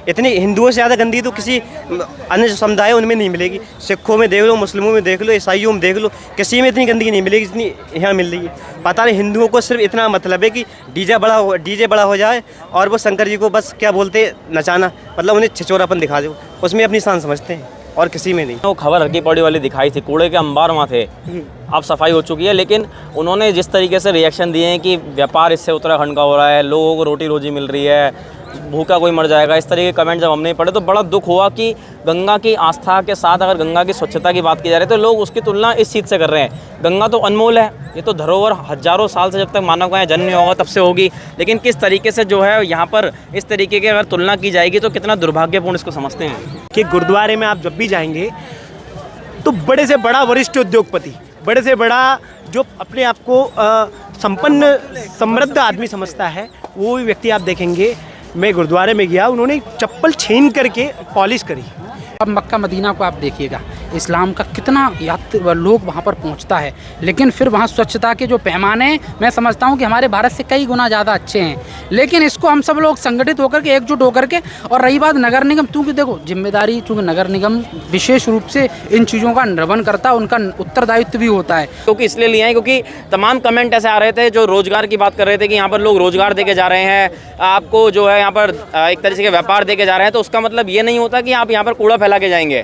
इतनी हिंदुओं से ज़्यादा गंदगी तो किसी अन्य समुदाय उनमें नहीं मिलेगी। सिखों में देख लो, मुस्लिमों में देख लो, ईसाइयों में देख लो, किसी में इतनी गंदगी नहीं मिलेगी जितनी यहाँ मिल रही है। पता नहीं हिंदुओं को सिर्फ इतना मतलब है कि डीजे बड़ा हो जाए और वो शंकर जी को बस क्या बोलते नचाना, मतलब उन्हें छिछोरापन दिखा दो, उसमें अपनी शान समझते हैं और किसी में नहीं। वो खबर हरकी पौड़ी वाली दिखाई थी, कूड़े के अंबार वहाँ थे, अब सफाई हो चुकी है, लेकिन उन्होंने जिस तरीके से रिएक्शन दिए हैं कि व्यापार इससे उत्तराखंड का हो रहा है, लोगों को रोटी रोजी मिल रही है, भूखा कोई मर जाएगा, इस तरह के कमेंट जब हमने पढ़े तो बड़ा दुख हुआ कि गंगा की आस्था के साथ अगर गंगा की स्वच्छता की बात की जा रही है तो लोग उसकी तुलना इस चीज़ से कर रहे हैं। गंगा तो अनमोल है, ये तो धरोहर हजारों साल से जब तक मानव का यहाँ जन्म नहीं होगा तब से होगी, लेकिन किस तरीके से जो है यहाँ पर इस तरीके की अगर तुलना की जाएगी तो कितना दुर्भाग्यपूर्ण इसको समझते हैं। कि गुरुद्वारे में आप जब भी जाएंगे तो बड़े से बड़ा वरिष्ठ उद्योगपति, बड़े से बड़ा जो अपने आप को संपन्न समृद्ध आदमी समझता है, वो व्यक्ति आप देखेंगे। मैं गुरुद्वारे में गया, उन्होंने चप्पल छीन करके पॉलिश करी। अब मक्का मदीना को आप देखिएगा, इस्लाम का कितना लोग वहाँ पर पहुँचता है, लेकिन फिर वहाँ स्वच्छता के जो पैमाने मैं समझता हूँ कि हमारे भारत से कई गुना ज़्यादा अच्छे हैं, लेकिन इसको हम सब लोग संगठित होकर के एकजुट होकर के। और रही बात नगर निगम, क्योंकि देखो जिम्मेदारी, चूँकि नगर निगम विशेष रूप से इन चीज़ों का निर्वहन करता है, उनका उत्तरदायित्व भी होता है। क्योंकि इसलिए लिए हैं क्योंकि तमाम कमेंट ऐसे आ रहे थे जो रोजगार की बात कर रहे थे कि यहाँ पर लोग रोजगार देके जा रहे हैं, आपको जो है यहाँ पर एक तरीके के व्यापार देके जा रहे हैं, तो उसका मतलब ये नहीं होता कि आप यहाँ पर कूड़ा फैला के जाएंगे।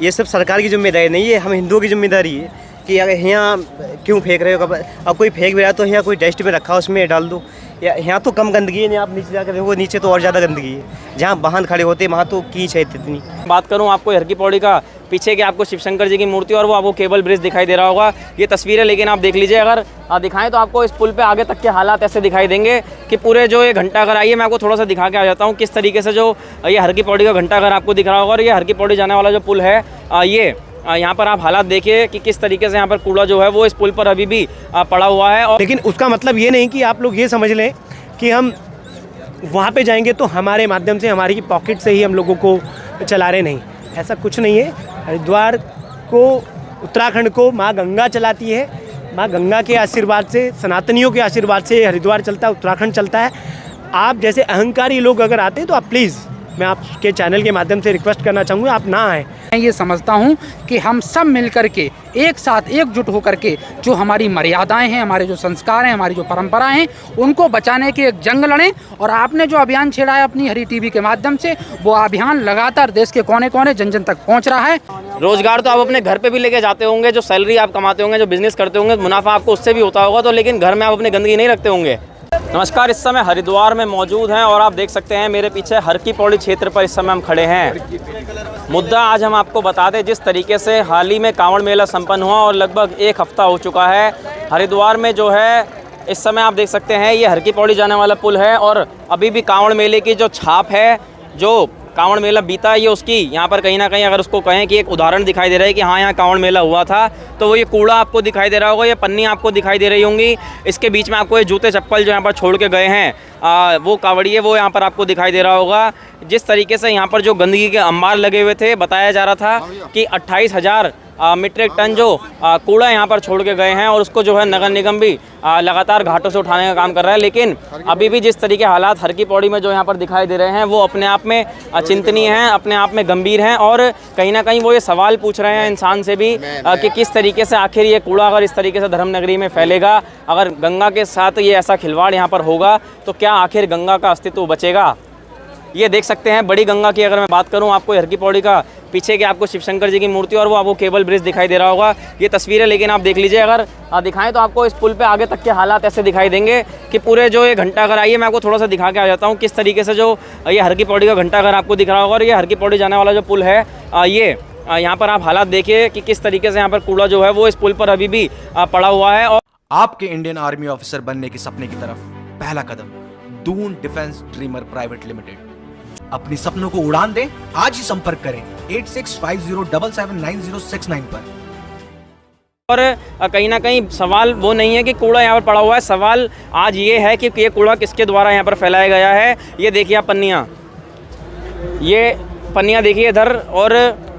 ये सब सरकार की जिम्मेदारी नहीं है, हम हिंदुओं की जिम्मेदारी है कि अगर यहाँ क्यों फेंक रहे हो, अब कोई फेंक भी रहा तो यहाँ कोई डस्ट में रखा उसमें डाल दो। यहाँ तो कम गंदगी है, नहीं आप नीचे जाकर देखो, नीचे तो और ज़्यादा गंदगी है, जहाँ वाहन खड़े होते हैं वहाँ तो कीच है इतनी। बात करूँ आपको हरकी पौड़ी का, पीछे के आपको शिव शंकर जी की मूर्ति और वो आपको केबल ब्रिज दिखाई दे रहा होगा, ये तस्वीर है, लेकिन आप देख लीजिए अगर दिखाएं तो आपको इस पुल पे आगे तक के हालात ऐसे दिखाई देंगे कि पूरे जो ये घंटाघर, आइए मैं आपको थोड़ा सा दिखा के आ जाता हूँ किस तरीके से जो ये हरकी पौड़ी का घंटाघर आपको दिख रहा होगा, और ये हरकी पौड़ी जाने वाला जो पुल है, ये यहाँ पर आप हालात देखिए कि किस तरीके से यहाँ पर कूड़ा जो है वो इस पुल पर अभी भी पड़ा हुआ है। और लेकिन उसका मतलब ये नहीं कि आप लोग ये समझ लें कि हम वहाँ पे जाएंगे तो हमारे माध्यम से, हमारी पॉकेट से ही हम लोगों को चला रहे, नहीं, ऐसा कुछ नहीं है। हरिद्वार को, उत्तराखंड को माँ गंगा चलाती है, माँ गंगा के आशीर्वाद से, सनातनियों के आशीर्वाद से हरिद्वार चलता है, उत्तराखंड चलता है। आप जैसे अहंकारी लोग अगर आते हैं तो आप प्लीज़, मैं आपके चैनल के माध्यम से रिक्वेस्ट करना चाहूँगा, आप ना आएँ। मैं ये समझता हूँ कि हम सब मिल कर के एक साथ एकजुट होकर के जो हमारी मर्यादाएं हैं, हमारे जो संस्कार हैं, हमारी जो परंपराएं हैं, उनको बचाने की एक जंग लड़ें। और आपने जो अभियान छेड़ा है अपनी हरी टीवी के माध्यम से, वो अभियान लगातार देश के कोने कोने, जन जन तक पहुँच रहा है। रोजगार तो आप अपने घर पे भी लेके जाते होंगे, जो सैलरी आप कमाते होंगे, जो बिजनेस करते होंगे, मुनाफा आपको उससे भी होता होगा, तो लेकिन घर में आप अपनी गंदगी नहीं रखते होंगे। नमस्कार, इस समय हरिद्वार में मौजूद हैं और आप देख सकते हैं मेरे पीछे हरकी पौड़ी क्षेत्र पर इस समय हम खड़े हैं। मुद्दा आज हम आपको बता दें, जिस तरीके से हाल ही में कांवड़ मेला संपन्न हुआ और लगभग एक हफ्ता हो चुका है, हरिद्वार में जो है इस समय आप देख सकते हैं ये हरकी पौड़ी जाने वाला पुल है, और अभी भी कांवड़ मेले की जो छाप है, जो कांवड़ मेला बीता, ये उसकी यहाँ पर कहीं ना कहीं अगर उसको कहें कि एक उदाहरण दिखाई दे रहा है कि हाँ यहाँ कांवड़ मेला हुआ था, तो वो ये कूड़ा आपको दिखाई दे रहा होगा, ये पन्नी आपको दिखाई दे रही होंगी, इसके बीच में आपको ये जूते चप्पल जो यहाँ पर छोड़ के गए हैं वो कांवड़िए, वो यहाँ पर आपको दिखाई दे रहा होगा। जिस तरीके से यहाँ पर जो गंदगी के अंबार लगे हुए थे, बताया जा रहा था कि 28,000 मीट्रिक टन जो कूड़ा यहाँ पर छोड़ के गए हैं, और उसको जो है नगर निगम भी लगातार घाटों से उठाने का काम कर रहा है। लेकिन अभी भी जिस तरीके हालात हरकी पौड़ी में जो यहाँ पर दिखाई दे रहे हैं, वो अपने आप में चिंतनीय हैं, अपने आप में गंभीर हैं, और कहीं ना कहीं वो ये सवाल पूछ रहे हैं इंसान से भी कि किस तरीके से आखिर ये कूड़ा अगर इस तरीके से धर्मनगरी में फैलेगा, अगर गंगा के साथ ये ऐसा खिलवाड़ यहाँ पर होगा, तो क्या आखिर गंगा का अस्तित्व बचेगा। ये देख सकते हैं बड़ी गंगा की अगर मैं बात करूं, आपको हरकी पौड़ी का पीछे के आपको शिव शंकर जी की मूर्ति और वो आपको केबल ब्रिज दिखाई दे रहा होगा, ये तस्वीर है, लेकिन आप देख लीजिए अगर दिखाएं तो आपको इस पुल पे आगे तक के हालात ऐसे दिखाई देंगे कि पूरे जो ये घंटाघर, आइए मैं आपको थोड़ा सा दिखा के आ जाता हूँ किस तरीके से जो ये हरकी पौड़ी का घंटाघर आपको दिख रहा होगा, और ये हरकी पौड़ी जाने वाला जो पुल है, ये यहाँ पर आप हालात देखिए कि किस तरीके से यहाँ पर कूड़ा जो है वो इस पुल पर अभी भी पड़ा हुआ है। और आपके इंडियन आर्मी ऑफिसर बनने के सपने की तरफ पहला कदम Doon defence dreamer private limited. अपने सपनों को उड़ान दें, आज ही संपर्क करें 8650779069 पर। और कहीं ना कहीं सवाल वो नहीं है कि कूड़ा यहाँ पर पड़ा हुआ है, सवाल आज ये है कि ये कूड़ा किसके द्वारा यहाँ पर फैलाया गया है। ये देखिए आप पन्नियाँ, ये पन्नियाँ देखिए इधर, और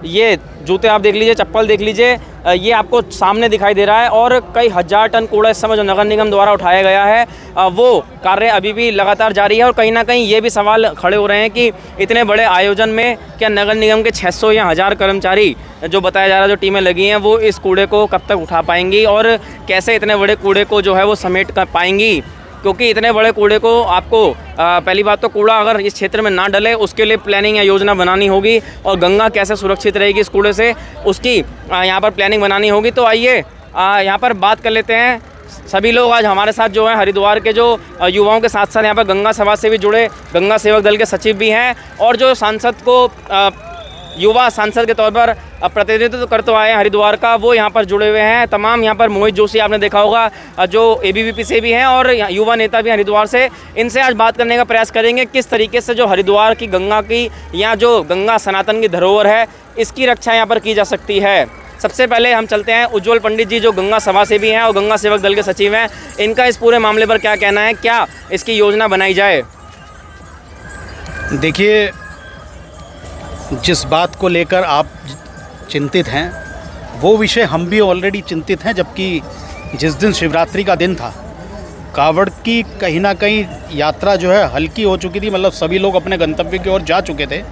ये जूते आप देख लीजिए, चप्पल देख लीजिए, ये आपको सामने दिखाई दे रहा है और कई हज़ार टन कूड़ा इस समय जो नगर निगम द्वारा उठाया गया है वो कार्य अभी भी लगातार जारी है। और कहीं ना कहीं ये भी सवाल खड़े हो रहे हैं कि इतने बड़े आयोजन में क्या नगर निगम के 600 या 1000 कर्मचारी जो बताया जा रहा है जो टीमें लगी हैं वो इस कूड़े को कब तक उठा पाएंगी और कैसे इतने बड़े कूड़े को जो है वो समेट कर पाएंगी, क्योंकि इतने बड़े कूड़े को आपको पहली बात तो कूड़ा अगर इस क्षेत्र में ना डले उसके लिए प्लानिंग या योजना बनानी होगी और गंगा कैसे सुरक्षित रहेगी इस कूड़े से उसकी यहाँ पर प्लानिंग बनानी होगी। तो आइए यहाँ पर बात कर लेते हैं। सभी लोग आज हमारे साथ जो हैं हरिद्वार के जो युवाओं के साथ साथ यहाँ पर गंगा सभा से भी जुड़े गंगा सेवक दल के सचिव भी हैं और जो सांसद को युवा सांसद के तौर पर प्रतिनिधित्व करते आए हैं हरिद्वार का वो यहाँ पर जुड़े हुए हैं। तमाम यहाँ पर मोहित जोशी आपने देखा होगा जो ABVP से भी हैं और युवा नेता भी हरिद्वार से। इनसे आज बात करने का प्रयास करेंगे किस तरीके से जो हरिद्वार की गंगा की या जो गंगा सनातन की धरोहर है इसकी रक्षा यहाँ पर की जा सकती है। सबसे पहले हम चलते हैं उज्ज्वल पंडित जी जो गंगा सभा से भी हैं और गंगा सेवक दल के सचिव हैं। इनका इस पूरे मामले पर क्या कहना है, क्या इसकी योजना बनाई जाए? देखिए, जिस बात को लेकर आप चिंतित हैं वो विषय हम भी ऑलरेडी चिंतित हैं। जबकि जिस दिन शिवरात्रि का दिन था कावड़ की कहीं ना कहीं यात्रा जो है हल्की हो चुकी थी, मतलब सभी लोग अपने गंतव्य की ओर जा चुके थे।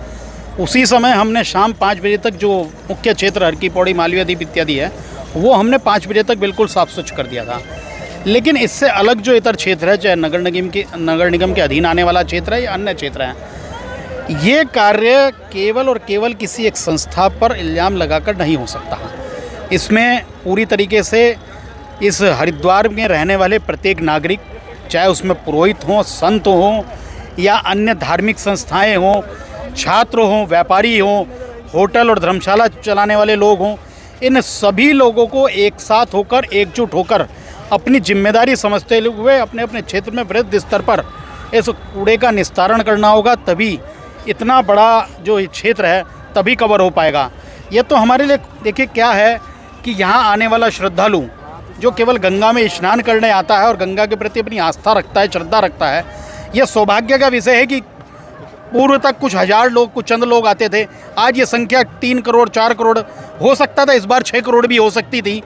उसी समय हमने शाम 5 बजे तक जो मुख्य क्षेत्र हर की पौड़ी मालवीय द्वीप इत्यादि है वो हमने 5 बजे तक बिल्कुल साफ स्वच्छ कर दिया था। लेकिन इससे अलग जो इतर क्षेत्र है, चाहे नगर निगम के अधीन आने वाला क्षेत्र है या अन्य क्षेत्र हैं, ये कार्य केवल और केवल किसी एक संस्था पर इल्ज़ाम लगाकर नहीं हो सकता। इसमें पूरी तरीके से इस हरिद्वार में रहने वाले प्रत्येक नागरिक, चाहे उसमें पुरोहित हों, संत हों या अन्य धार्मिक संस्थाएं हों, छात्र हों, व्यापारी हों, होटल और धर्मशाला चलाने वाले लोग हों, इन सभी लोगों को एक साथ होकर एकजुट होकर अपनी जिम्मेदारी समझते हुए अपने अपने क्षेत्र में वृहद स्तर पर इस कूड़े का निस्तारण करना होगा। तभी इतना बड़ा जो क्षेत्र है तभी कवर हो पाएगा। ये तो हमारे लिए देखिए क्या है कि यहाँ आने वाला श्रद्धालु जो केवल गंगा में स्नान करने आता है और गंगा के प्रति अपनी आस्था रखता है, श्रद्धा रखता है, यह सौभाग्य का विषय है कि पूर्व तक कुछ 1000 लोग, कुछ चंद लोग आते थे। आज ये संख्या 3 करोड़ 4 करोड़ हो सकता था, इस बार 6 करोड़ भी हो सकती थी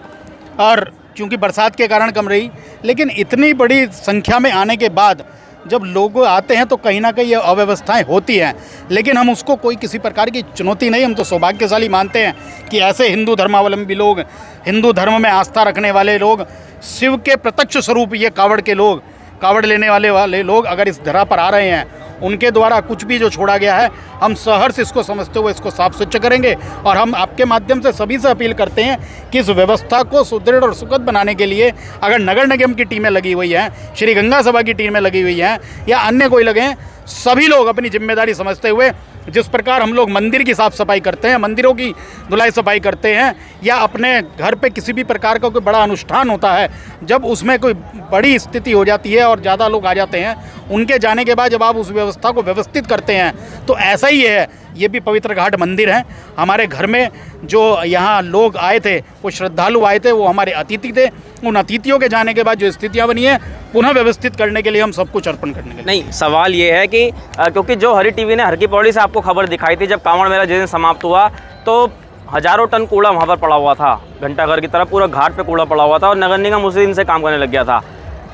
और चूँकि बरसात के कारण कम रही। लेकिन इतनी बड़ी संख्या में आने के बाद जब लोग आते हैं तो कहीं ना कहीं ये अव्यवस्थाएं होती हैं, लेकिन हम उसको कोई किसी प्रकार की चुनौती नहीं, हम तो सौभाग्यशाली मानते हैं कि ऐसे हिंदू धर्मावलंबी लोग, हिंदू धर्म में आस्था रखने वाले लोग, शिव के प्रत्यक्ष स्वरूप ये कावड़ के लोग, कावड़ लेने वाले लोग अगर इस धरा पर आ रहे हैं, उनके द्वारा कुछ भी जो छोड़ा गया है हम सहर्ष इसको समझते हुए इसको साफ स्वच्छ करेंगे। और हम आपके माध्यम से सभी से अपील करते हैं कि इस व्यवस्था को सुदृढ़ और सुखद बनाने के लिए अगर नगर निगम की टीमें लगी हुई हैं, श्री गंगा सभा की टीमें लगी हुई हैं या अन्य कोई लगे हैं, सभी लोग अपनी जिम्मेदारी समझते हुए जिस प्रकार हम लोग मंदिर की साफ़ सफाई करते हैं, मंदिरों की धुलाई सफाई करते हैं या अपने घर पे किसी भी प्रकार का कोई बड़ा अनुष्ठान होता है, जब उसमें कोई बड़ी स्थिति हो जाती है और ज़्यादा लोग आ जाते हैं, उनके जाने के बाद जब आप उस व्यवस्था को व्यवस्थित करते हैं तो ऐसा ही है। ये भी पवित्र घाट मंदिर हैं। हमारे घर में जो यहाँ लोग आए थे, वो श्रद्धालु आए थे, वो हमारे अतिथि थे। उन अतिथियों के जाने के बाद जो स्थितियाँ बनी है पुनः व्यवस्थित करने के लिए हम सब कुछ अर्पण करने के लिए। नहीं, सवाल ये है कि क्योंकि जो हरी टीवी ने हर की पौड़ी से आपको खबर दिखाई थी जब कांवड़ मेला जिस दिन समाप्त हुआ तो हज़ारों टन कूड़ा वहाँ पर पड़ा हुआ था, घंटाघर की तरफ पूरा घाट पे कूड़ा पड़ा हुआ था और नगर निगम उसी दिन से काम करने लग गया था।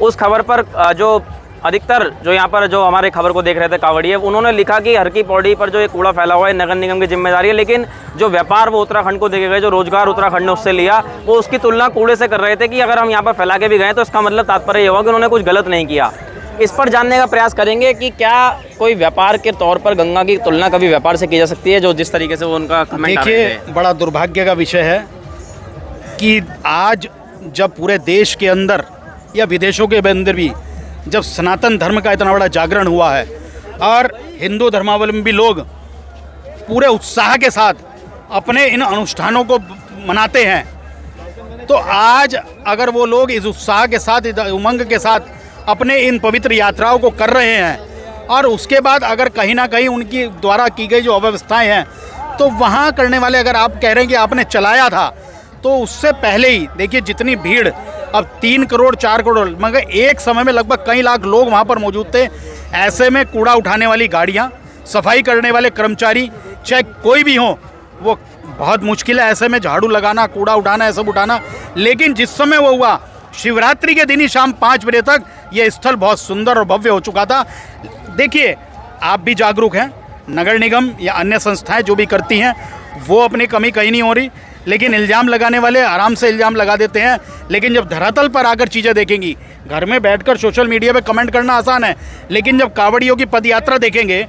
उस खबर पर जो अधिकतर जो यहाँ पर जो हमारे खबर को देख रहे थे कावड़िए, उन्होंने लिखा कि हर की पौड़ी पर जो ये कूड़ा फैला हुआ है नगर निगम की जिम्मेदारी है, लेकिन जो व्यापार वो उत्तराखंड को देखे गए, जो रोजगार उत्तराखंड ने उससे लिया, वो उसकी तुलना कूड़े से कर रहे थे कि अगर हम यहाँ पर फैला के भी गए तो इसका मतलब तात्पर्य ये होगा कि उन्होंने कुछ गलत नहीं किया। इस पर जानने का प्रयास करेंगे कि क्या कोई व्यापार के तौर पर गंगा की तुलना कभी व्यापार से की जा सकती है, जो जिस तरीके से वो उनका कमेंट आ रहे थे। देखिए, बड़ा दुर्भाग्य का विषय है कि आज जब पूरे देश के अंदर या विदेशों के अंदर भी जब सनातन धर्म का इतना बड़ा जागरण हुआ है और हिंदू धर्मावलंबी लोग पूरे उत्साह के साथ अपने इन अनुष्ठानों को मनाते हैं, तो आज अगर वो लोग इस उत्साह के साथ, इस उमंग के साथ अपने इन पवित्र यात्राओं को कर रहे हैं और उसके बाद अगर कहीं ना कहीं उनकी द्वारा की गई जो अव्यवस्थाएं हैं तो वहाँ करने वाले, अगर आप कह रहे हैं कि आपने चलाया था, तो उससे पहले ही देखिए जितनी भीड़, अब 3 करोड़ 4 करोड़, मगर एक समय में लगभग कई लाख लोग वहाँ पर मौजूद थे। ऐसे में कूड़ा उठाने वाली गाड़ियाँ, सफाई करने वाले कर्मचारी, चाहे कोई भी हो, वो बहुत मुश्किल है, ऐसे में झाड़ू लगाना, कूड़ा उठाना, ये सब उठाना। लेकिन जिस समय वो हुआ, शिवरात्रि के दिन ही शाम 5 बजे तक ये स्थल बहुत सुंदर और भव्य हो चुका था। देखिए, आप भी जागरूक हैं, नगर निगम या अन्य संस्थाएं जो भी करती हैं वो अपनी कमी कहीं नहीं हो रही, लेकिन इल्ज़ाम लगाने वाले आराम से इल्ज़ाम लगा देते हैं। लेकिन जब धरातल पर आकर चीज़ें देखेंगी, घर में बैठकर सोशल मीडिया पे कमेंट करना आसान है, लेकिन जब कांवड़ियों की पदयात्रा देखेंगे,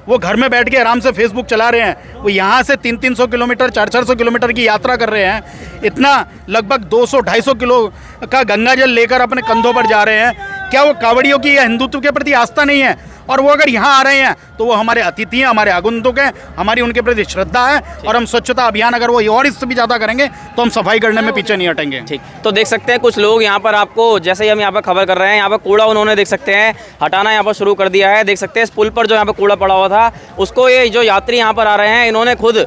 वो घर में बैठ के आराम से फेसबुक चला रहे हैं, वो यहाँ से 300-300 किलोमीटर 400-400 किलोमीटर की यात्रा कर रहे हैं, इतना लगभग 200-250 किलो का गंगा जल लेकर अपने कंधों पर जा रहे हैं। क्या वो कांवड़ियों की हिंदुत्व के प्रति आस्था नहीं है? और वो अगर यहाँ आ रहे हैं तो वो हमारे अतिथि हैं, हमारे आगंतुक हैं, हमारी उनके प्रति श्रद्धा है। और हम स्वच्छता अभियान अगर वो और इससे भी ज़्यादा करेंगे तो हम सफाई करने में पीछे नहीं हटेंगे। ठीक, तो देख सकते हैं कुछ लोग यहाँ पर आपको, जैसे ही हम यहाँ पर खबर कर रहे हैं, यहाँ पर कूड़ा उन्होंने देख सकते हैं हटाना यहाँ पर शुरू कर दिया है। देख सकते हैं इस पुल पर जो यहाँ पर कूड़ा पड़ा हुआ था, उसको ये जो यात्री यहाँ पर आ रहे हैं, इन्होंने खुद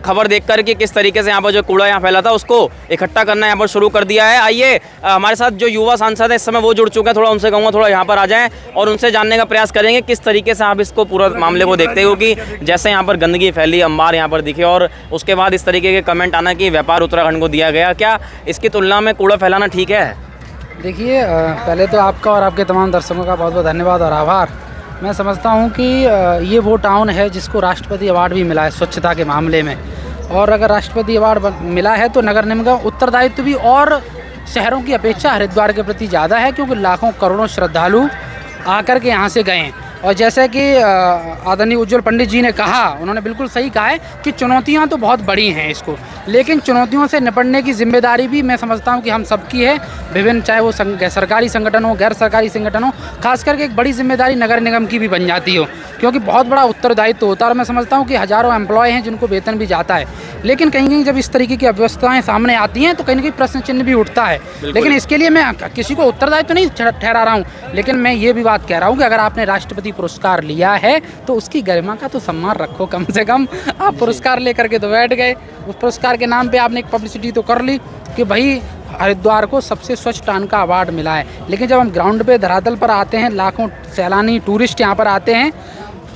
खबर देख कर कि किस तरीके से यहाँ पर जो कूड़ा यहाँ फैला था उसको इकट्ठा करना यहाँ पर शुरू कर दिया है। आइए, हमारे साथ जो युवा सांसद है इस समय वो जुड़ चुके हैं, थोड़ा उनसे कहूँगा थोड़ा यहाँ पर आ जाएँ और उनसे जानने का प्रयास करेंगे किस तरीके से आप इसको पूरा मामले को देखते हो कि जैसे यहाँ पर गंदगी फैली, अंबार यहाँ पर दिखे और उसके बाद इस तरीके के कमेंट आना कि व्यापार उत्तराखंड को दिया गया, क्या इसकी तुलना में कूड़ा फैलाना ठीक है? देखिए, पहले तो आपका और आपके तमाम दर्शकों का बहुत बहुत धन्यवाद और आभार। मैं समझता हूँ कि ये वो टाउन है जिसको राष्ट्रपति अवार्ड भी मिला है स्वच्छता के मामले में, और अगर राष्ट्रपति अवार्ड मिला है तो नगर निगम का उत्तरदायित्व भी और शहरों की अपेक्षा हरिद्वार के प्रति ज़्यादा है, क्योंकि लाखों करोड़ों श्रद्धालु आकर के यहाँ से गए हैं। और जैसे कि आदरणीय उज्जवल पंडित जी ने कहा, उन्होंने बिल्कुल सही कहा है कि चुनौतियां तो बहुत बड़ी हैं इसको, लेकिन चुनौतियों से निपटने की जिम्मेदारी भी मैं समझता हूं कि हम सबकी है, विभिन्न चाहे वो सरकारी संगठन हो, गैर सरकारी संगठन हो। खास करके एक बड़ी जिम्मेदारी नगर निगम की भी बन जाती हो, क्योंकि बहुत बड़ा उत्तरदायित्व होता है। और मैं समझता हूँ कि हज़ारों एम्प्लॉय हैं जिनको वेतन भी जाता है, लेकिन कहीं कहीं जब इस तरीके की अव्यवस्थाएँ सामने आती हैं तो कहीं ना कहीं प्रश्न चिन्ह भी उठता है। लेकिन इसके लिए मैं किसी को उत्तरदायित्व नहीं ठहरा रहा हूँ, लेकिन मैं ये भी बात कह रहा हूँ कि अगर आपने राष्ट्रपति पुरस्कार लिया है तो उसकी गरिमा का तो सम्मान रखो। कम से कम आप पुरस्कार लेकर के तो बैठ गए, उस पुरस्कार के नाम पे आपने एक पब्लिसिटी तो कर ली कि भाई हरिद्वार को सबसे स्वच्छ टाउन का अवार्ड मिला है। लेकिन जब हम ग्राउंड पे धरातल पर आते हैं, लाखों सैलानी टूरिस्ट यहाँ पर आते हैं,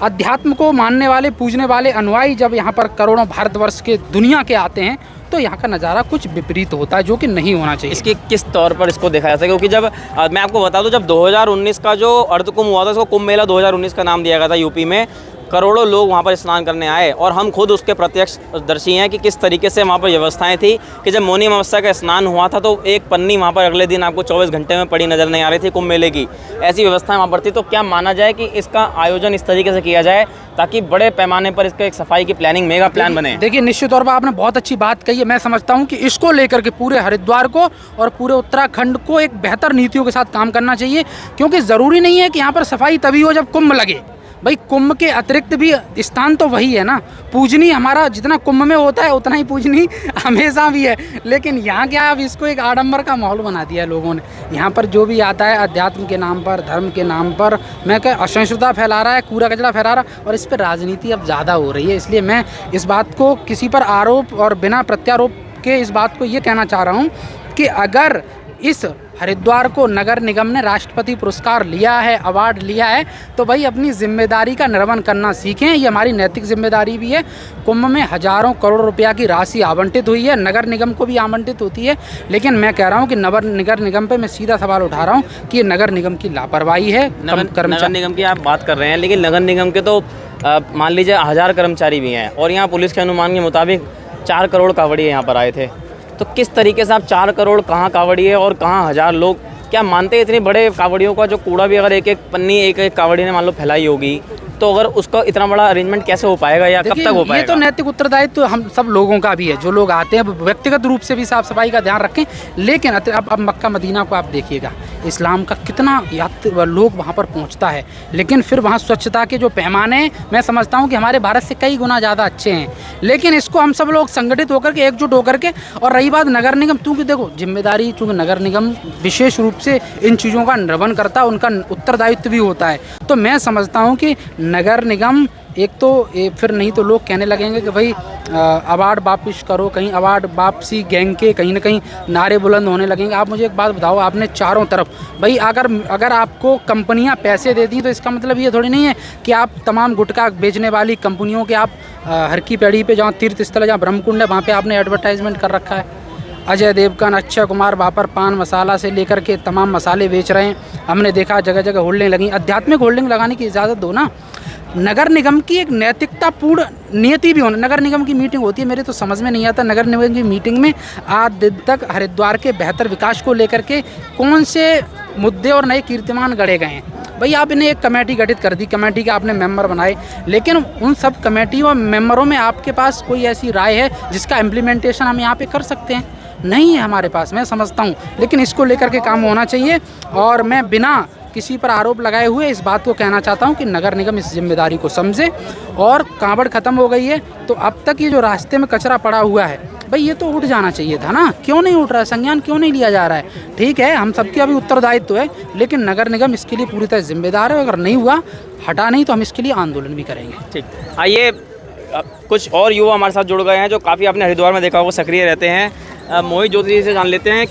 अध्यात्म को मानने वाले, पूजने वाले अनुयायी जब यहाँ पर करोड़ों भारतवर्ष के दुनिया के आते हैं, तो यहाँ का नज़ारा कुछ विपरीत होता है, जो कि नहीं होना चाहिए। इसके किस तौर पर इसको देखा जाता है? क्योंकि जब मैं आपको बता दूं, जब 2019 का जो अर्धकुंभ हुआ था, उसको कुंभ मेला 2019 का नाम दिया गया था यूपी में, करोड़ों लोग वहाँ पर स्नान करने आए और हम खुद उसके प्रत्यक्षदर्शी हैं कि किस तरीके से वहाँ पर व्यवस्थाएं थी कि जब मौनी अमावस्या का स्नान हुआ था तो एक पन्नी वहाँ पर अगले दिन आपको 24 घंटे में पड़ी नज़र नहीं आ रही थी कुंभ मेले की, ऐसी व्यवस्थाएं वहाँ पर थी। तो क्या माना जाए कि इसका आयोजन इस तरीके से किया जाए ताकि बड़े पैमाने पर इसका एक सफाई की प्लानिंग, मेगा प्लान बने? देखिए, निश्चित तौर पर आपने बहुत अच्छी बात कही है। मैं समझता हूँ कि इसको लेकर के पूरे हरिद्वार को और पूरे उत्तराखंड को एक बेहतर नीतियों के साथ काम करना चाहिए, क्योंकि ज़रूरी नहीं है कि यहाँ पर सफाई तभी हो जब कुंभ लगे। भाई, कुंभ के अतिरिक्त भी स्थान तो वही है ना, पूजनी हमारा जितना कुंभ में होता है उतना ही पूजनी हमेशा भी है। लेकिन यहाँ क्या, अब इसको एक आडंबर का माहौल बना दिया है लोगों ने। यहाँ पर जो भी आता है अध्यात्म के नाम पर, धर्म के नाम पर, मैं क्या असहिष्णुता फैला रहा है, कूड़ा कचरा फैला रहा है, और इस पर राजनीति अब ज़्यादा हो रही है। इसलिए मैं इस बात को किसी पर आरोप और बिना प्रत्यारोप के इस बात को ये कहना चाह रहा हूँ कि अगर इस हरिद्वार को नगर निगम ने राष्ट्रपति पुरस्कार लिया है, अवार्ड लिया है, तो भाई अपनी जिम्मेदारी का निर्वहन करना सीखें। ये हमारी नैतिक जिम्मेदारी भी है। कुंभ में हजारों करोड़ रुपया की राशि आवंटित हुई है, नगर निगम को भी आवंटित होती है, लेकिन मैं कह रहा हूँ कि नगर निगम पे मैं सीधा सवाल उठा रहा हूँ कि ये नगर निगम की लापरवाही है। नगर निगम की आप बात कर रहे हैं, लेकिन नगर निगम के तो मान लीजिए 1000 कर्मचारी भी हैं और यहाँ पुलिस के अनुमान के मुताबिक 4 करोड़ कांवड़िए यहाँ पर आए थे। तो किस तरीके से आप 4 करोड़ कहाँ कांवड़िए और कहाँ 1000 लोग, क्या मानते हैं इतने बड़े कांवड़ियों का जो कूड़ा भी अगर एक एक पन्नी एक एक कांवड़ी ने मान लो फैलाई होगी, तो अगर उसका इतना बड़ा अरेंजमेंट कैसे हो पाएगा या कब तक हो पाएगा? ये तो नैतिक उत्तरदायित्व तो हम सब लोगों का भी है, जो लोग आते हैं व्यक्तिगत रूप से भी साफ सफाई का ध्यान रखें। लेकिन अब मक्का मदीना को आप देखिएगा, इस्लाम का कितना लोग वहाँ पर पहुँचता है, लेकिन फिर वहाँ स्वच्छता के जो पैमाने, मैं समझता हूँ कि हमारे भारत से कई गुना ज़्यादा अच्छे हैं। लेकिन इसको हम सब लोग संगठित होकर के, एकजुट होकर के, और रही बात नगर निगम, क्योंकि देखो जिम्मेदारी, चूँकि नगर निगम विशेष रूप से इन चीज़ों का निर्वहन करता है, उनका उत्तरदायित्व भी होता है। तो मैं समझता हूँ कि नगर निगम एक तो फिर नहीं तो लोग कहने लगेंगे कि भाई अवार्ड वापस करो, कहीं अवार्ड वापसी गैंग के कहीं ना कहीं नारे बुलंद होने लगेंगे। आप मुझे एक बात बताओ, आपने चारों तरफ भाई अगर आपको कंपनियां पैसे देती तो इसका मतलब ये थोड़ी नहीं है कि आप तमाम गुटखा बेचने वाली कंपनियों के आप हर की पैड़ी पे, जहाँ तीर्थ स्थल, जहाँ ब्रह्मकुंड है, वहाँ पे आपने एडवर्टाइजमेंट कर रखा है। अजय देवगन, अक्षय कुमार वहाँ पर पान मसाला से लेकर के तमाम मसाले बेच रहे हैं। हमने देखा जगह जगह होल्डिंग लगी। आध्यात्मिक होल्डिंग लगाने की इजाज़त दो ना। नगर निगम की एक नैतिकतापूर्ण नियति भी होना। नगर निगम की मीटिंग होती है, मेरे तो समझ में नहीं आता नगर निगम की मीटिंग में आज दिन तक हरिद्वार के बेहतर विकास को लेकर के कौन से मुद्दे और नए कीर्तिमान गढ़े गए हैं। भाई आप इन्हें एक कमेटी गठित कर दी, कमेटी के आपने मेंबर बनाए, लेकिन उन सब कमेटी और मेंबरों में आपके पास कोई ऐसी राय है जिसका इम्प्लीमेंटेशन हम यहाँ पे कर सकते हैं? नहीं है हमारे पास, मैं समझता हूँ। लेकिन इसको लेकर के काम होना चाहिए। और मैं बिना किसी पर आरोप लगाए हुए इस बात को कहना चाहता हूँ कि नगर निगम इस जिम्मेदारी को समझे। और कांवड़ ख़त्म हो गई है तो अब तक ये जो रास्ते में कचरा पड़ा हुआ है, भाई ये तो उठ जाना चाहिए था ना। क्यों नहीं उठ रहा है? संज्ञान क्यों नहीं लिया जा रहा है? ठीक है, हम सबके अभी उत्तरदायित्व है, लेकिन नगर निगम इसके लिए पूरी तरह जिम्मेदार है। अगर नहीं हुआ, हटा नहीं, तो हम इसके लिए आंदोलन भी करेंगे। ठीक, आइए कुछ और युवा हमारे साथ जुड़ गए हैं जो काफ़ी आपने हरिद्वार में देखा होगा सक्रिय रहते हैं। मोहित ज्योति जी से जान लेते हैं,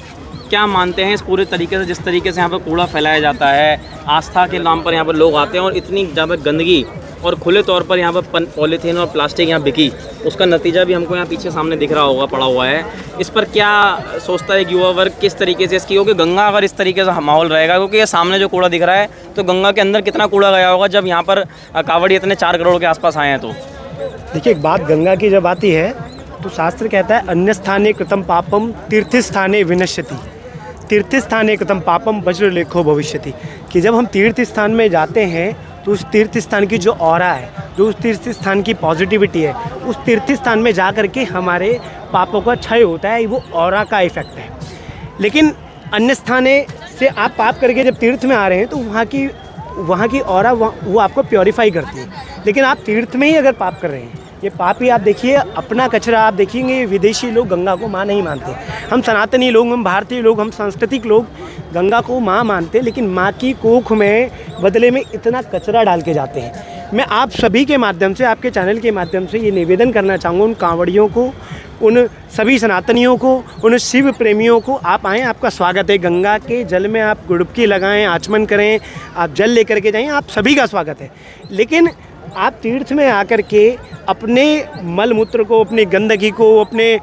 क्या मानते हैं इस पूरे तरीके से, जिस तरीके से यहाँ पर कूड़ा फैलाया जाता है, आस्था के नाम पर यहाँ पर लोग आते हैं और इतनी ज़्यादा गंदगी और खुले तौर पर यहाँ पर पॉलीथीन और प्लास्टिक यहाँ बिकी, उसका नतीजा भी हमको यहाँ पीछे सामने दिख रहा होगा, पड़ा हुआ है। इस पर क्या सोचता है युवा वर्ग, किस तरीके से इसकी, क्योंकि गंगा अगर इस तरीके से माहौल रहेगा, क्योंकि ये सामने जो कूड़ा दिख रहा है तो गंगा के अंदर कितना कूड़ा गया होगा जब यहाँ पर कांवड़ी इतने 4 करोड़ के आसपास आए हैं। तो देखिए, एक बात गंगा की जब आती है तो शास्त्र कहता है अन्य स्थाने कृतम पापम तीर्थ स्थाने विनश्यति, तीर्थ स्थाने कृतम पापम वज्रलेखो भविष्यति। कि जब हम तीर्थ स्थान में जाते हैं तो उस तीर्थ स्थान की जो ऑरा है, जो उस तीर्थ स्थान की पॉजिटिविटी है, उस तीर्थ स्थान में जा कर के हमारे पापों का क्षय होता है। वो ऑरा का इफेक्ट है। लेकिन अन्य स्थाने से आप पाप करके जब तीर्थ में आ रहे हैं तो वहाँ की ऑरा वो आपको प्योरीफाई करती है। लेकिन आप तीर्थ में ही अगर पाप कर रहे हैं, ये पाप ही आप देखिए, अपना कचरा आप देखेंगे, विदेशी लोग गंगा को माँ नहीं मानते। हम सनातनी लोग, हम भारतीय लोग, हम सांस्कृतिक लोग गंगा को माँ मानते, लेकिन माँ की कोख में बदले में इतना कचरा डाल के जाते हैं। मैं आप सभी के माध्यम से, आपके चैनल के माध्यम से ये निवेदन करना चाहूँगा उन कांवड़ियों को, उन सभी सनातनियों को, उन शिव प्रेमियों को, आप आएँ, आपका स्वागत है। गंगा के जल में आप डुबकी लगाएं, आचमन करें, आप जल लेकर के जाएं, आप सभी का स्वागत है। लेकिन आप तीर्थ में आकर के अपने मल मूत्र को, अपनी गंदगी को, अपने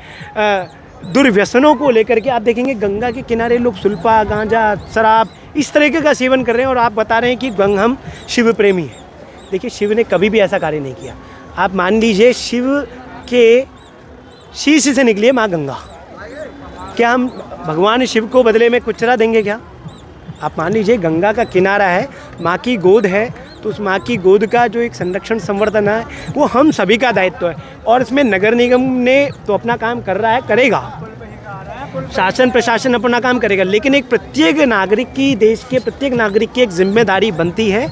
दुर्व्यसनों को लेकर के आप देखेंगे गंगा के किनारे लोग सुल्फा, गांजा, शराब इस तरीके का सेवन कर रहे हैं और आप बता रहे हैं कि हम शिव प्रेमी हैं। देखिए, शिव ने कभी भी ऐसा कार्य नहीं किया। आप मान लीजिए शिव के शीश से निकली है माँ गंगा, क्या हम भगवान शिव को बदले में कुचरा देंगे क्या? आप मान लीजिए गंगा का किनारा है, माँ की गोद है, तो उस माँ की गोद का जो एक संरक्षण संवर्धन है वो हम सभी का दायित्व है। और इसमें नगर निगम ने तो अपना काम कर रहा है, करेगा, शासन प्रशासन अपना काम करेगा, लेकिन एक प्रत्येक नागरिक की, देश के प्रत्येक नागरिक की एक जिम्मेदारी बनती है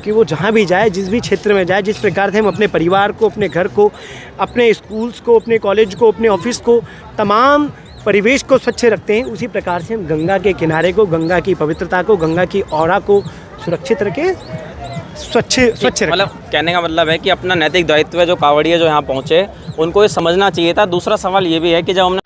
कि वो जहाँ भी जाए, जिस भी क्षेत्र में जाए, जिस प्रकार से हम अपने परिवार को, अपने घर को, अपने स्कूल्स को, अपने कॉलेज को, अपने ऑफिस को, तमाम परिवेश को स्वच्छ रखते हैं, उसी प्रकार से हम गंगा के किनारे को, गंगा की पवित्रता को, गंगा की ऑरा को सुरक्षित रखें, स्वच्छ रखें। मतलब कहने का मतलब है कि अपना नैतिक दायित्व है, जो कांवड़िया जो यहाँ पहुँचे उनको ये समझना चाहिए था। दूसरा सवाल ये भी है कि जब हमने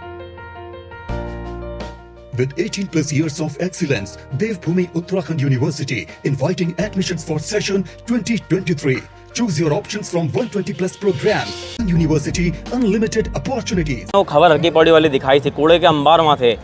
With 18 plus years of excellence, Devbhoomi Uttarakhand University inviting admissions for session 2023. Choose your options from 120 plus programs. University, unlimited opportunities. वो खबर हरकी पौड़ी वाली दिखाई थी, कूड़े के अंबार वहाँ थे,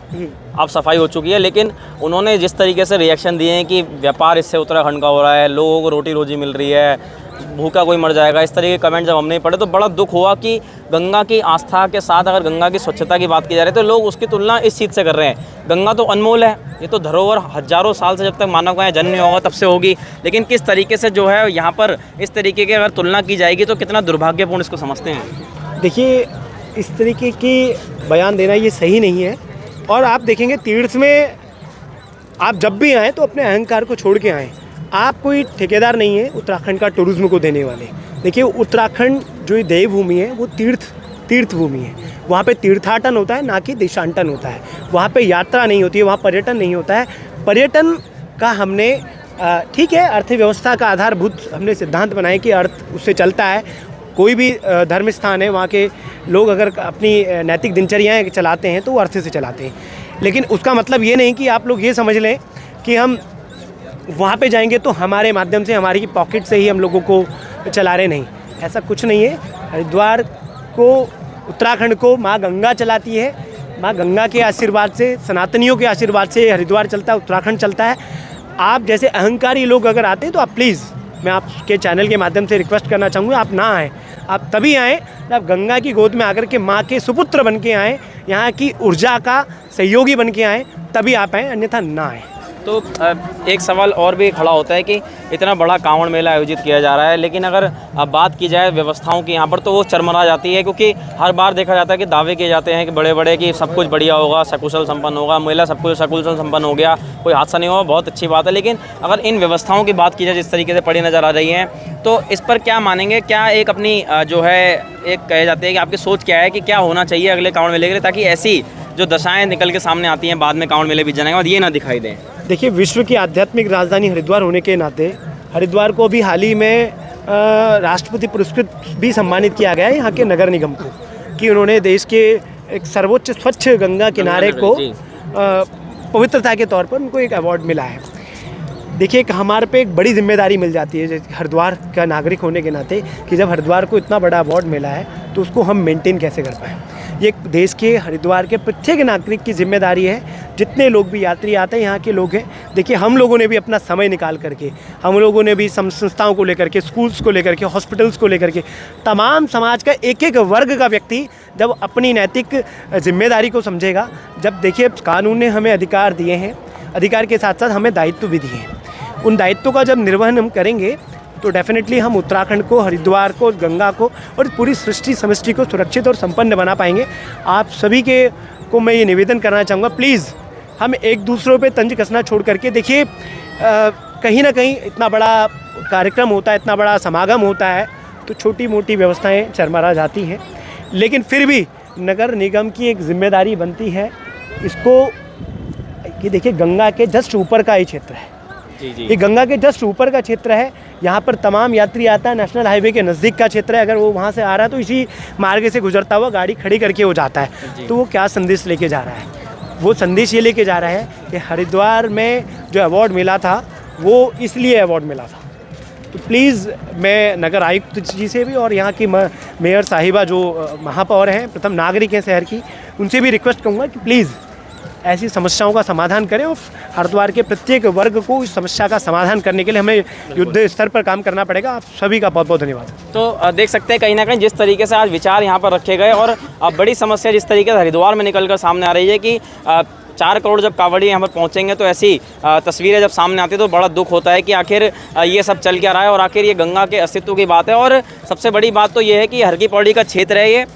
अब सफाई हो चुकी है, लेकिन उन्होंने जिस तरीके से रिएक्शन दिए हैं कि व्यापार इससे उत्तराखंड का हो रहा है, लोगों को रोटी रोजी मिल रही है, भूखा कोई मर जाएगा, इस तरह के कमेंट जब हमने पढ़े तो बड़ा दुख हुआ कि गंगा की आस्था के साथ अगर गंगा की स्वच्छता की बात की जा रही है तो लोग उसकी तुलना इस चीज़ से कर रहे हैं। गंगा तो अनमोल है, ये तो धरोहर हजारों साल से, जब तक मानव का यहाँ जन्म नहीं होगा तब से होगी, लेकिन किस तरीके से जो है यहाँ पर इस तरीके की अगर तुलना की जाएगी तो कितना दुर्भाग्यपूर्ण इसको समझते हैं। देखिए, इस तरीके की बयान देना ये सही नहीं है। और आप देखेंगे तीर्थ में आप जब भी आएँ तो अपने अहंकार को छोड़ के आएँ। आप कोई ठेकेदार नहीं है उत्तराखंड का टूरिज्म को देने वाले। देखिए, उत्तराखंड जो देवभूमि है वो तीर्थ भूमि है। वहाँ पे तीर्थाटन होता है, ना कि देशांटन होता है। वहाँ पे यात्रा नहीं होती है, वहाँ पर्यटन नहीं होता है। पर्यटन का हमने ठीक है, अर्थव्यवस्था का आधारभूत हमने सिद्धांत बनाए कि अर्थ उससे चलता है। कोई भी धर्म स्थान है, वहाँ के लोग अगर अपनी नैतिक दिनचर्याएँ चलाते हैं तो वो अर्थ से चलाते हैं। लेकिन उसका मतलब ये नहीं कि आप लोग ये समझ लें कि हम वहाँ पे जाएंगे तो हमारे माध्यम से, हमारी पॉकेट से ही हम लोगों को चला रहे, नहीं, ऐसा कुछ नहीं है। हरिद्वार को, उत्तराखंड को माँ गंगा चलाती है। माँ गंगा के आशीर्वाद से, सनातनियों के आशीर्वाद से हरिद्वार चलता है, उत्तराखंड चलता है। आप जैसे अहंकारी लोग अगर आते हैं तो आप प्लीज़, मैं आपके चैनल के माध्यम से रिक्वेस्ट करना चाहूँगा, आप ना आएँ। आप तभी आएँ जब आप गंगा की गोद में आकर के माँ के सुपुत्र बन के आएँ, यहाँ की ऊर्जा का सहयोगी बन के आएँ, तभी आप आएँ, अन्यथा ना आएँ। तो एक सवाल और भी खड़ा होता है कि इतना बड़ा कांवड़ मेला आयोजित किया जा रहा है, लेकिन अगर अब बात की जाए व्यवस्थाओं की यहाँ पर तो वो चरमरा जाती है, क्योंकि हर बार देखा जाता है कि दावे किए जाते हैं कि बड़े बड़े कि सब कुछ बढ़िया होगा, सकुशल संपन्न होगा, मेला सब कुछ सकुशल संपन्न हो गया, कोई हादसा नहीं हुआ, बहुत अच्छी बात है। लेकिन अगर इन व्यवस्थाओं की बात की जाए जिस तरीके से पड़ी नज़र आ रही हैं, तो इस पर क्या मानेंगे? क्या एक अपनी जो है एक कहे जाते हैं कि आपकी सोच क्या है कि क्या होना चाहिए अगले कांवड़ मेले के लिए, ताकि ऐसी जो दशाएँ निकल के सामने आती हैं बाद में कांवड़ मेले बीत जाने के बाद ये ना दिखाई दें? देखिए, विश्व की आध्यात्मिक राजधानी हरिद्वार होने के नाते हरिद्वार को अभी हाल ही में राष्ट्रपति पुरस्कृत भी सम्मानित किया गया है यहाँ के नगर निगम को, कि उन्होंने देश के एक सर्वोच्च स्वच्छ गंगा किनारे को पवित्रता के तौर पर उनको एक अवार्ड मिला है। देखिए, हमारे पे एक बड़ी जिम्मेदारी मिल जाती है हरिद्वार का नागरिक होने के नाते, कि जब हरिद्वार को इतना बड़ा अवार्ड मिला है तो उसको हम मेंटेन कैसे कर पाएँ। ये देश के, हरिद्वार के प्रत्येक नागरिक की जिम्मेदारी है। जितने लोग भी यात्री आते हैं, यहाँ के लोग हैं, देखिए हम लोगों ने भी अपना समय निकाल करके, हम लोगों ने भी संस्थाओं को लेकर के, स्कूल्स को लेकर के, हॉस्पिटल्स को लेकर के, तमाम समाज का एक एक वर्ग का व्यक्ति जब अपनी नैतिक जिम्मेदारी को समझेगा, जब देखिए कानून ने हमें अधिकार दिए हैं, अधिकार के साथ साथ हमें दायित्व भी दिए हैं, उन दायित्वों का जब निर्वहन हम करेंगे तो डेफिनेटली हम उत्तराखंड को, हरिद्वार को, गंगा को और पूरी सृष्टि समष्टि को सुरक्षित और संपन्न बना पाएंगे। आप सभी के को मैं ये निवेदन करना चाहूँगा, प्लीज़ हम एक दूसरों पे तंज कसना छोड़ करके, देखिए कहीं ना कहीं इतना बड़ा कार्यक्रम होता है, इतना बड़ा समागम होता है, तो छोटी मोटी व्यवस्थाएं चरमरा जाती हैं, लेकिन फिर भी नगर निगम की एक जिम्मेदारी बनती है इसको, कि देखिए गंगा के जस्ट ऊपर का ही क्षेत्र है, ये गंगा के जस्ट ऊपर का क्षेत्र है, यहाँ पर तमाम यात्री आता है, नेशनल हाईवे के नज़दीक का क्षेत्र है, अगर वो वहाँ से आ रहा है तो इसी मार्ग से गुजरता हुआ गाड़ी खड़ी करके वो जाता है, तो वो क्या संदेश लेके जा रहा है? वो संदेश ये लेके जा रहा है कि हरिद्वार में जो अवार्ड मिला था वो इसलिए अवार्ड मिला था। तो प्लीज़ मैं नगर आयुक्त जी से भी और यहाँ की मेयर साहिबा जो महापौर हैं, प्रथम नागरिक हैं शहर की, उनसे भी रिक्वेस्ट करूँगा कि प्लीज़ ऐसी समस्याओं का समाधान करें और हरिद्वार के प्रत्येक वर्ग को इस समस्या का समाधान करने के लिए हमें युद्ध स्तर पर काम करना पड़ेगा। आप सभी का बहुत बहुत धन्यवाद। तो देख सकते हैं कहीं ना कहीं जिस तरीके से आज विचार यहाँ पर रखे गए और बड़ी समस्या जिस तरीके से हरिद्वार में निकलकर सामने आ रही है कि 4 करोड़ जब कांवड़िए यहाँ पर पहुँचेंगे तो ऐसी तस्वीरें जब सामने आती है तो बड़ा दुख होता है कि आखिर ये सब चल क्या रहा है और आखिर ये गंगा के अस्तित्व की बात है। और सबसे बड़ी बात तो ये है कि हर की पौड़ी का क्षेत्र है ये,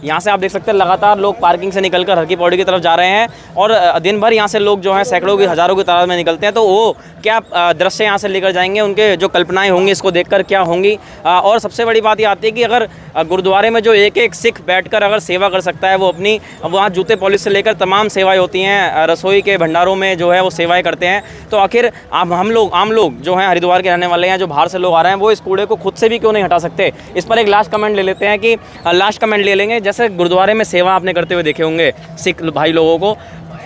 यहाँ से आप देख सकते हैं लगातार लोग पार्किंग से निकलकर हर की पौड़ी की तरफ जा रहे हैं और दिन भर यहाँ से लोग जो हैं सैकड़ों की, हज़ारों की तादाद में निकलते हैं, तो वो क्या दृश्य यहाँ से लेकर जाएंगे, उनके जो कल्पनाएं होंगी इसको देखकर क्या होंगी। और सबसे बड़ी बात ये आती है कि अगर गुरुद्वारे में जो एक एक सिख बैठकर अगर सेवा कर सकता है, वो अपनी वहाँ जूते पॉलिश से लेकर तमाम सेवाएँ होती हैं, रसोई के भंडारों में जो है वो सेवाएँ करते हैं, तो आखिर हम लोग आम लोग जो हैं हरिद्वार के रहने वाले हैं, जो बाहर से लोग आ रहे हैं, वो इस कूड़े को खुद से भी क्यों नहीं हटा सकते? इस पर एक लास्ट कमेंट ले लेते हैं कि लास्ट कमेंट ले लेंगे, जैसे गुरुद्वारे में सेवा आपने करते हुए देखे होंगे सिख भाई लोगों को,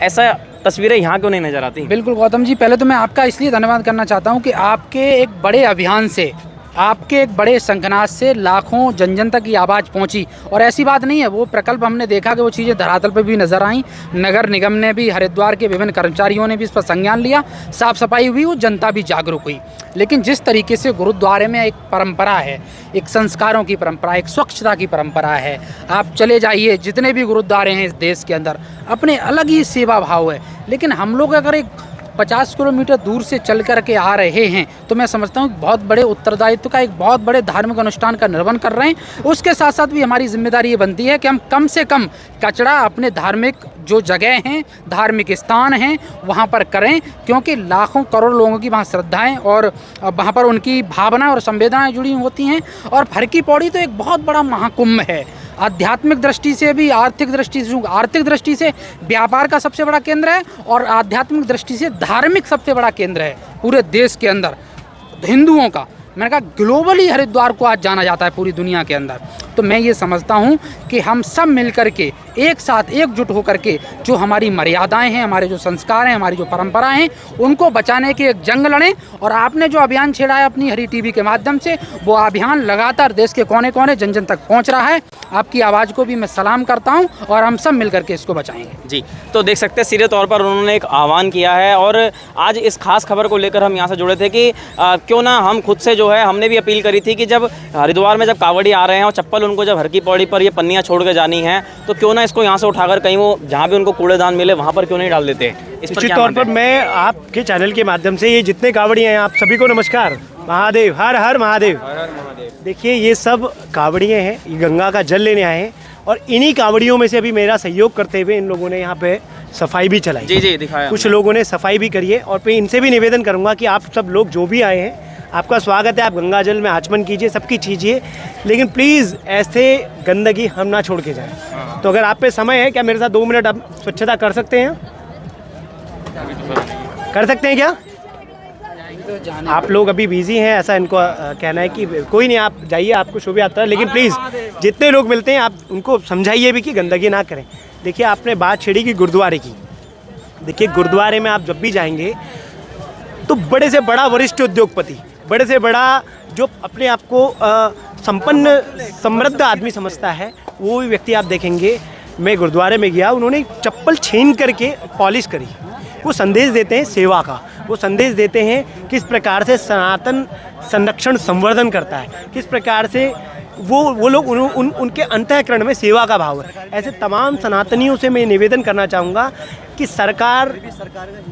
ऐसा तस्वीरें यहाँ क्यों नहीं नजर आती? बिल्कुल गौतम जी, पहले तो मैं आपका इसलिए धन्यवाद करना चाहता हूँ कि आपके एक बड़े अभियान से, आपके एक बड़े शंखनाद से लाखों जन तक की आवाज़ पहुंची। और ऐसी बात नहीं है, वो प्रकल्प हमने देखा कि वो चीज़ें धरातल पर भी नज़र आईं, नगर निगम ने भी, हरिद्वार के विभिन्न कर्मचारियों ने भी इस पर संज्ञान लिया, साफ़ सफाई हुई, वो जनता भी जागरूक हुई। लेकिन जिस तरीके से गुरुद्वारे में एक परंपरा है, एक संस्कारों की परंपरा, एक स्वच्छता की परंपरा है, आप चले जाइए जितने भी गुरुद्वारे हैं इस देश के अंदर, अपने अलग ही सेवा भाव है। लेकिन हम लोग अगर एक 50 किलोमीटर दूर से चल कर के आ रहे हैं तो मैं समझता हूँ बहुत बड़े उत्तरदायित्व का, एक बहुत बड़े धार्मिक अनुष्ठान का निर्वहन कर रहे हैं। उसके साथ साथ भी हमारी जिम्मेदारी ये बनती है कि हम कम से कम कचरा अपने धार्मिक जो जगह हैं, धार्मिक स्थान हैं, वहाँ पर करें, क्योंकि लाखों करोड़ लोगों की वहाँ श्रद्धाएँ और वहाँ पर उनकी भावनाएँ और संवेदनाएँ जुड़ी होती हैं। और हर की पौड़ी तो एक बहुत बड़ा महाकुंभ है। आध्यात्मिक दृष्टि से भी, आर्थिक दृष्टि से व्यापार का सबसे बड़ा केंद्र है और आध्यात्मिक दृष्टि से धार्मिक सबसे बड़ा केंद्र है पूरे देश के अंदर हिंदुओं का। मैंने कहा ग्लोबली हरिद्वार को आज जाना जाता है पूरी दुनिया के अंदर। तो मैं ये समझता हूँ कि हम सब मिल कर के एक साथ एकजुट होकर के जो हमारी मर्यादाएं हैं, हमारे जो संस्कार हैं, हमारी जो परंपराएं हैं, उनको बचाने की एक जंग लड़ें। और आपने जो अभियान छेड़ा है अपनी हरी टीवी के माध्यम से, वो अभियान लगातार देश के कोने कोने जन जन तक पहुँच रहा है। आपकी आवाज़ को भी मैं सलाम करता हूँ और हम सब मिल करके इसको बचाएंगे। जी, तो देख सकते हैं सीधे तौर पर उन्होंने एक आह्वान किया है और आज इस खास खबर को लेकर हम यहाँ से जुड़े थे कि क्यों ना हम खुद से जो है, हमने भी अपील करी थी कि जब हरिद्वार में जब कांवड़ी आ रहे हैं और चप्पल उनको जब हर की पौड़ी पर ये पन्नियाँ छोड़ के जानी है, तो क्यों ना इसको यहाँ से उठाकर कहीं वो जहाँ भी उनको कूड़ेदान मिले वहाँ पर क्यों नहीं डाल देते। निश्चित तौर पर मैं आपके चैनल के माध्यम से ये जितने कावड़ी हैं, आप सभी को नमस्कार। महादेव, हर हर महादेव। देखिए ये सब कावड़ियाँ हैं, ये गंगा का जल लेने आए हैं और इन्हीं कावड़ियों में से अभी मेरा सहयोग करते हुए इन लोगों ने यहाँ पे सफाई भी चलाई। जी जी, दिखाया कुछ लोगों ने सफाई भी करी है और मैं इनसे भी निवेदन करूँगा कि आप सब लोग जो भी आए हैं, आपका स्वागत है, आप गंगा जल में आचमन कीजिए, सबकी कीजिए, लेकिन प्लीज़ ऐसे गंदगी हम ना छोड़ के जाएं। तो अगर आप पे समय है, क्या मेरे साथ 2 मिनट आप स्वच्छता कर सकते हैं? कर सकते हैं क्या? आप लोग अभी बिजी हैं, ऐसा इनको कहना है कि कोई नहीं, आप जाइए, आपको शोभा यात्रा है, लेकिन प्लीज़ जितने लोग मिलते हैं आप उनको समझाइए भी कि गंदगी ना करें। देखिए आपने बात छेड़ी कि गुरुद्वारे की। देखिए गुरुद्वारे में आप जब भी जाएंगे तो बड़े से बड़ा वरिष्ठ उद्योगपति, बड़े से बड़ा जो अपने आप को संपन्न समृद्ध आदमी समझता है, वो भी व्यक्ति आप देखेंगे। मैं गुरुद्वारे में गया, उन्होंने चप्पल छीन करके पॉलिश करी। वो संदेश देते हैं सेवा का, वो संदेश देते हैं किस प्रकार से सनातन संरक्षण संवर्धन करता है, किस प्रकार से वो लोग उनके अंतःकरण में सेवा का भाव है। ऐसे तमाम सनातनियों से मैं निवेदन करना चाहूँगा कि सरकार,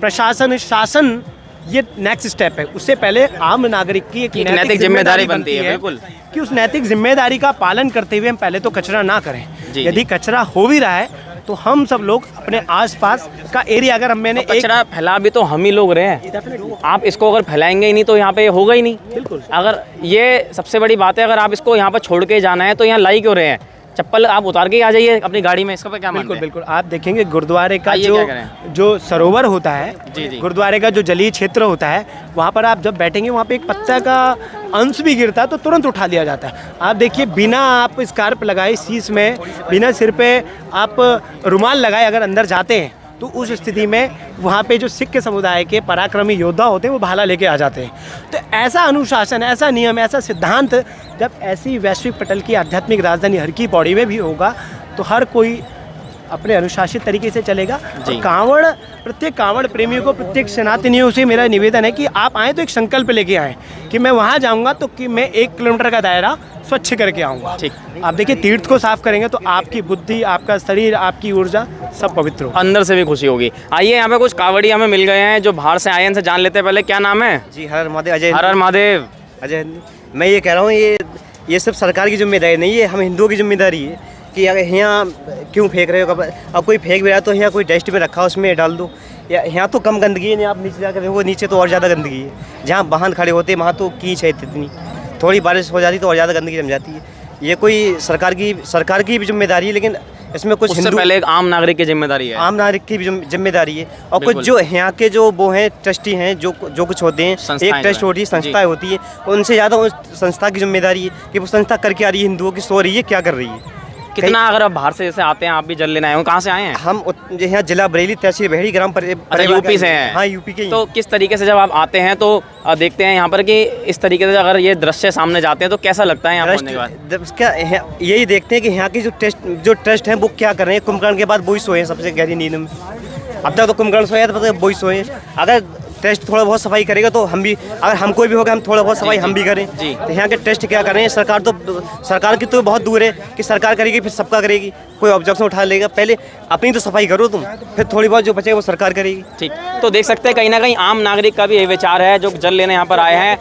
प्रशासन, शासन ये नेक्स्ट स्टेप है, उससे पहले आम नागरिक की एक नैतिक जिम्मेदारी बनती है। बिल्कुल, कि उस नैतिक जिम्मेदारी का पालन करते हुए हम पहले तो कचरा ना करें। यदि कचरा हो भी रहा है तो हम सब लोग अपने आसपास का एरिया, अगर मैंने कचरा फैला भी तो हम ही लोग रहे हैं। आप इसको अगर फैलाएंगे ही नहीं तो यहाँ पे होगा ही नहीं। बिल्कुल, अगर ये सबसे बड़ी बात है, अगर आप इसको यहाँ पर छोड़ के जाना है तो यहाँ लाई क्यों रहे हैं? चप्पल आप उतार के आ जाइए अपनी गाड़ी में, इसका पे क्या मानते हैं? बिल्कुल, आप देखेंगे गुरुद्वारे का आइए, जो सरोवर होता है, जी जी, गुरुद्वारे का जो जलीय क्षेत्र होता है, वहाँ पर आप जब बैठेंगे वहाँ पे एक पत्ता का अंश भी गिरता है तो तुरंत उठा लिया जाता है। आप देखिए बिना आप स्कार्फ लगाए शीश में, बिना सिर पे आप रुमाल लगाए अगर अंदर जाते हैं तो उस स्थिति में वहाँ पे जो सिख समुदाय के पराक्रमी योद्धा होते हैं वो भाला लेके आ जाते हैं। तो ऐसा अनुशासन, ऐसा नियम, ऐसा सिद्धांत जब ऐसी वैश्विक पटल की आध्यात्मिक राजधानी हर की पौड़ी में भी होगा तो हर कोई अपने अनुशासित तरीके से चलेगा। और कांवड़, प्रत्येक कांवड़ प्रेमियों को, प्रत्येक सनातनियों से मेरा निवेदन है कि आप आएँ तो एक संकल्प लेके आएँ कि मैं वहाँ जाऊँगा तो कि मैं 1 किलोमीटर का दायरा स्वच्छ करके आऊँगा। ठीक, आप देखिए तीर्थ को साफ करेंगे तो आपकी बुद्धि, आपका शरीर, आपकी ऊर्जा सब पवित्र होगा, अंदर से भी खुशी होगी। आइए, यहाँ पे कुछ कावड़ी हमें मिल गए हैं जो बाहर से आए हैं, इनसे जान लेते हैं। पहले क्या नाम है? जी हर हर महादेव। अजय। हर हर महादेव। अजय, मैं ये कह रहा हूँ ये सब सरकार की जिम्मेदारी नहीं है, हम हिंदुओं की जिम्मेदारी है कि अगर यहाँ क्यों फेंक रहे हो। अब कोई फेंक भी रहा है तो यहाँ कोई डस्टबिन रखा उसमें डाल दो। यहाँ तो कम गंदगी है, नहीं आप नीचे जाकर देखो, नीचे तो और ज़्यादा गंदगी है। जहाँ वाहन खड़े होते हैं वहाँ तो कीच है इतनी, थोड़ी बारिश हो जाती तो और ज़्यादा गंदगी जम जाती है। ये कोई सरकार की भी जिम्मेदारी है, लेकिन इसमें कुछ उससे पहले एक आम नागरिक की जिम्मेदारी है। आम नागरिक की भी जिम्मेदारी है। और कुछ जो यहाँ के जो वो हैं ट्रस्टी हैं, जो कुछ होते हैं, एक ट्रस्ट होती है, संस्थाएं होती है, उनसे ज़्यादा उस संस्था की जिम्मेदारी है कि वो संस्था करके आ रही है, हिंदुओं की सो रही है, क्या कर रही है। कितना अगर आप बाहर से जैसे आते हैं, आप भी जल लेना आए हो, कहाँ से आए हैं? हम यहाँ जिला बरेली तहसील बहेड़ी ग्राम पर। यूपी से हैं? हाँ, यूपी के। तो किस तरीके से जब आप आते हैं तो देखते हैं यहाँ पर कि इस तरीके से अगर ये दृश्य सामने जाते हैं तो कैसा लगता है यहाँ पहुंचने के बाद? क्या यही देखते हैं कि यहाँ की जो ट्रस्ट हैं वो क्या कर रहे हैं। कुंभकर्ण के बाद वही सोए हैं सबसे गहरी नींद में। अब तक तो कुंभकर्ण सोया था, पता वही सोए। अगर टेस्ट थोड़ा बहुत सफाई करेगा तो हम भी, अगर हम कोई भी होगा हम थोड़ा बहुत सफाई हम भी करें। तो यहाँ के टेस्ट क्या कर रहे हैं, सरकार की तो बहुत दूर है कि सरकार करेगी फिर सबका करेगी, कोई ऑब्जेक्शन उठा लेगा। पहले अपनी तो सफाई करो तुम, फिर थोड़ी बहुत जो बचेगा वो सरकार करेगी। ठीक, तो देख सकते हैं कहीं ना कहीं आम नागरिक का भी यही विचार है जो जल लेने यहाँ पर आए हैं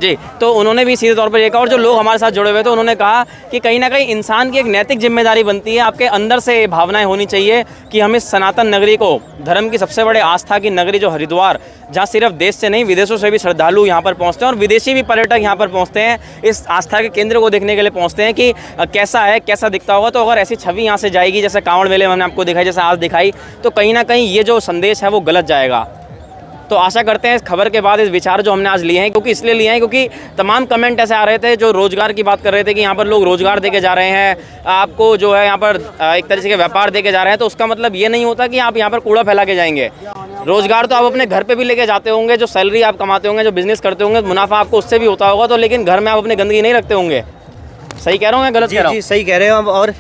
जी। तो उन्होंने भी सीधे तौर पर एक और जो लोग हमारे साथ जुड़े हुए थे उन्होंने कहा कि कहीं ना कहीं इंसान की एक नैतिक जिम्मेदारी बनती है, आपके अंदर से भावनाएं होनी चाहिए कि हम इस सनातन नगरी को, धर्म की सबसे बड़े आस्था की नगरी जो हरिद्वार, हरिद्वार, जहाँ सिर्फ देश से नहीं विदेशों से भी श्रद्धालु यहाँ पर पहुँचते हैं और विदेशी भी पर्यटक यहाँ पर पहुँचते हैं, इस आस्था के केंद्र को देखने के लिए पहुँचते हैं कि कैसा है, कैसा दिखता होगा। तो अगर ऐसी छवि यहाँ से जाएगी जैसे कांवड़ मेले में हमने आपको दिखाई, जैसे आज दिखाई, तो कहीं ना कहीं ये जो संदेश है वो गलत जाएगा। तो आशा करते हैं इस खबर के बाद इस विचार जो हमने आज लिए हैं, क्योंकि इसलिए लिए हैं क्योंकि तमाम कमेंट ऐसे आ रहे थे जो रोज़गार की बात कर रहे थे कि यहाँ पर लोग रोज़गार देके जा रहे हैं, आपको जो है यहाँ पर एक तरीके के व्यापार देके जा रहे हैं। तो उसका मतलब ये नहीं होता कि आप यहाँ पर कूड़ा फैला के जाएंगे। रोज़गार तो आप अपने घर पे भी लेके जाते होंगे, जो सैलरी आप कमाते होंगे, जो बिज़नेस करते होंगे, मुनाफा आपको उससे भी होता होगा। तो लेकिन घर में आप अपनी गंदगी नहीं रखते होंगे। सही कह रहा हूँ मैं, गलत कह रहा हूँ? जी सही कह रहे हो आप।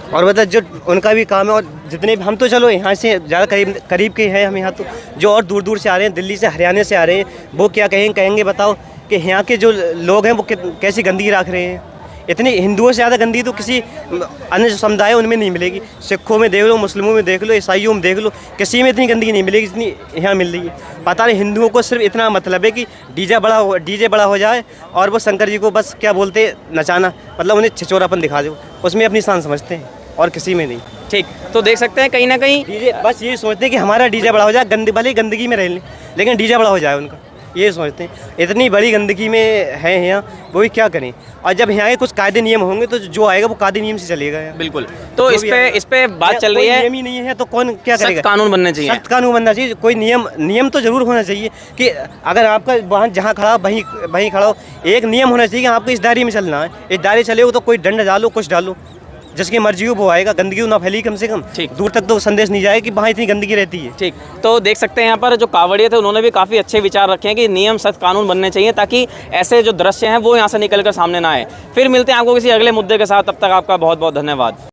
और मतलब जो उनका भी काम है, और जितने भी हम तो चलो यहाँ से ज़्यादा करीब के हैं हम, यहाँ तो जो और दूर दूर से आ रहे हैं, दिल्ली से हरियाणा से आ रहे हैं, वो क्या कहेंगे बताओ कि यहाँ के जो लोग हैं वो कैसी गंदगी रख रहे हैं। इतनी हिंदुओं से ज़्यादा गंदगी तो किसी अन्य समुदाय उनमें नहीं मिलेगी। सिखों में देख लो, मुस्लिमों में देख लो, ईसाइयों में देख लो, किसी में इतनी गंदगी नहीं मिलेगी जितनी यहाँ मिल रही है। पता नहीं हिंदुओं को सिर्फ इतना मतलब है कि डीजे बड़ा हो जाए और वो शंकर जी को बस क्या बोलते नचाना, मतलब उन्हें छिचोरापन दिखा दो, उसमें अपनी शान समझते हैं और किसी में नहीं। ठीक, तो देख सकते हैं कहीं ना कहीं डीजे बस ये सोचते हैं कि हमारा डीजे बड़ा हो जाए, भले गंदगी में रह लें लेकिन डीजे बड़ा हो जाए उनका, ये सोचते हैं। इतनी बड़ी गंदगी में है यहाँ, वो भी क्या करें। और जब यहाँ के कुछ कायदे नियम होंगे तो जो आएगा वो कायदे नियम से चलेगा यहाँ। बिल्कुल। तो इस पे बात चल रही है, नियम ही नहीं है तो कौन क्या करेगा। सख्त कानून बनने चाहिए, सख्त कानून बनना चाहिए। कोई नियम तो जरूर होना चाहिए कि अगर आपका वाहन जहाँ खड़ा वहीं खड़ा हो, एक नियम होना चाहिए कि आपको इस दायरे में चलना है। इस दायरे चले हो तो कोई दंड डालो, कुछ डालो, जिसकी मर्जी हो वो आएगा। गंदगी ना फैली कम से कम, ठीक, दूर तक तो संदेश नहीं जाए कि वहाँ इतनी गंदगी रहती है। ठीक, तो देख सकते हैं यहाँ पर जो कांवड़िए थे उन्होंने भी काफ़ी अच्छे विचार रखे हैं कि नियम सख्त कानून बनने चाहिए ताकि ऐसे जो दृश्य हैं वो यहाँ से निकल कर सामने ना आए। फिर मिलते हैं आपको किसी अगले मुद्दे के साथ, तब तक आपका बहुत बहुत धन्यवाद।